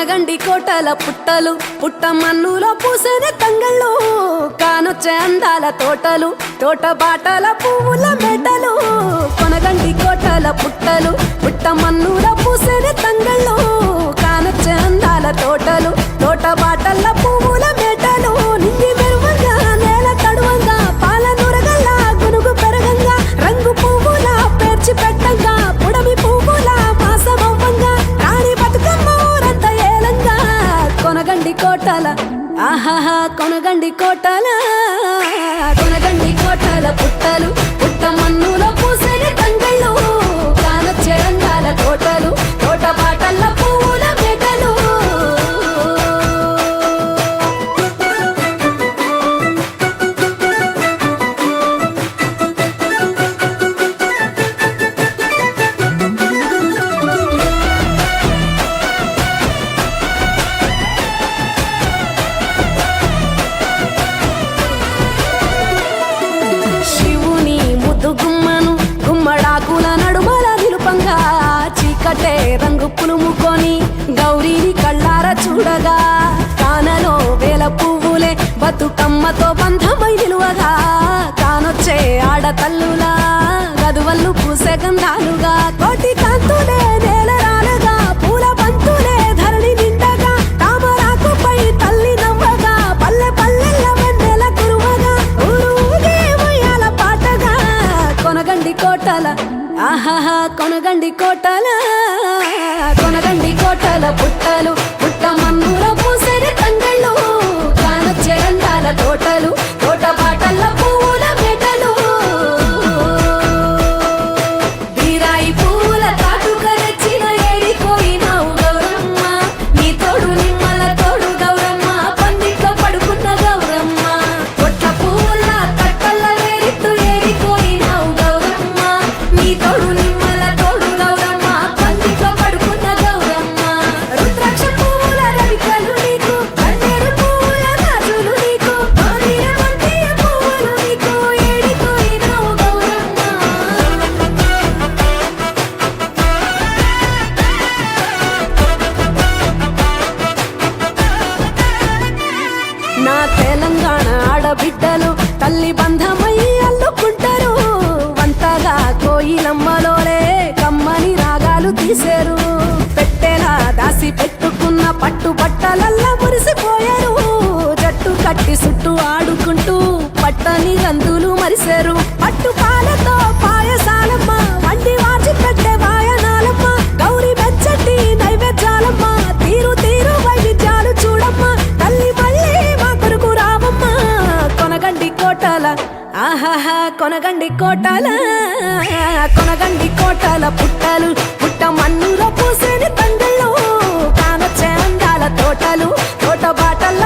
కొనగండి కోటల పుట్టలు పుట్ట మన్నులో పూసేనే తంగళ్ళు కానొచ్చే అందాల తోటలు తోట బాటల పువ్వుల మెటలు కొనగండి కోటల పుట్టలు పుట్ట మన్నులో పూసేనే తంగళ్ళు కానొచ్చే అందాల తోటలు తోట బాటల పువ్వుల మెటలు నింగి మెరువంగా నేల తడువంగా పాల నురగల్లా గునుగు పెరగంగా రంగు పువ్వుల పేర్చి పెట్టంగా పుడమి పువ్వుల మాసమవ్వంగా రాణి బతుకమ్మ ఊరంత ఏలంగా కొనగండి కోటల ఆహాహా కొనగండి కోటల కొనగండి కోటల పుట్టలు పుట్ట మన్నులో పూసేనే తంగళ్ళు కానొచ్చే అందాల తోటలు తోట బాటల పువ్వుల మెటలు శివుని ముద్దు గుమ్మను గుమ్మడాకుల నడుమల నిలుపంగా చీకటే రంగు పులుముకొని గౌరీని కళ్ళార చూడగా కానలో వేల పువ్వులే బతుకమ్మతో బంధమై నిలువగా కానొచ్చే ఆడతల్లులా గదువల్లు పూసే గంధాలుగా కోటి కాంతులే నేల రాలగా పూల బంతులే ధరణి నిండగా తామరాకుపై తల్లి నవ్వగా పల్లె పల్లెల్ల వెన్నెల కురువగా ఊరు ఊగే ఉయ్యాల పాటగా కొనగండి కోటల ఆహాహా కొనగండి కోటల కొనగండి కోటల పుట్టలు పుట్ట మన్నులో పూసేనే తంగళ్ళు కానొచ్చే అందాల తోటలు తోట బాటల పువ్వుల మెటలు బీరాయి పువ్వుల తాటుక తెచ్చిన ఏడిపోయినావు గౌరమ్మ నీ తోడు నిమ్మల తోడు గౌరమ్మ పందిట్లో పడుకున్న గౌరమ్మ పొట్ల పువ్వుల కట్టల్ల వేరిట్టు ఏడిపోయినావు గౌరమ్మ నీ తోడు నిమ్మల తోడు గౌరమ్మ పందిట్లో పడుకున్న గౌరమ్మ రుద్రాక్ష పువ్వుల రవికలు నీకు కన్నేరు పువ్వుల గాజులు నీకు గౌరీర వంటియ పువ్వులు నీకు ఏడిపోయినావు గౌరమ్మ నా తెలంగాణ ఆడబిడ్డలు తల్లి బంధమై అల్లుకుంటారు వంతగా కోయిలమ్మలోలే కమ్మని రాగాలు తీశారు పెట్టెలా దాసి పెట్టుకున్న పట్టు బట్టలల్లా మురిసిపోయారు జట్టు కట్టి చుట్టూ ఆడుకుంటూ పట్టని గంతులు మరిశారు పట్టు పాలతో పాయసాలమ్మ వండి వాచి పెట్టే వాయనాలమ్మ గౌరీ వెచ్చటి నైవేద్యాలమ్మ తీరు తీరు వైవిధ్యాలు చూడమ్మ తల్లి మళ్ళీ మా కొరకు రావమ్మ కొనగండి కోటల ఆహాహా కొనగండి కోటల కొనగండి కోటల పుట్టలు పుట్ట మన్నులో పూసేని తంగళ్ళు కానొచ్చే అందాల తోటలు తోట బాటల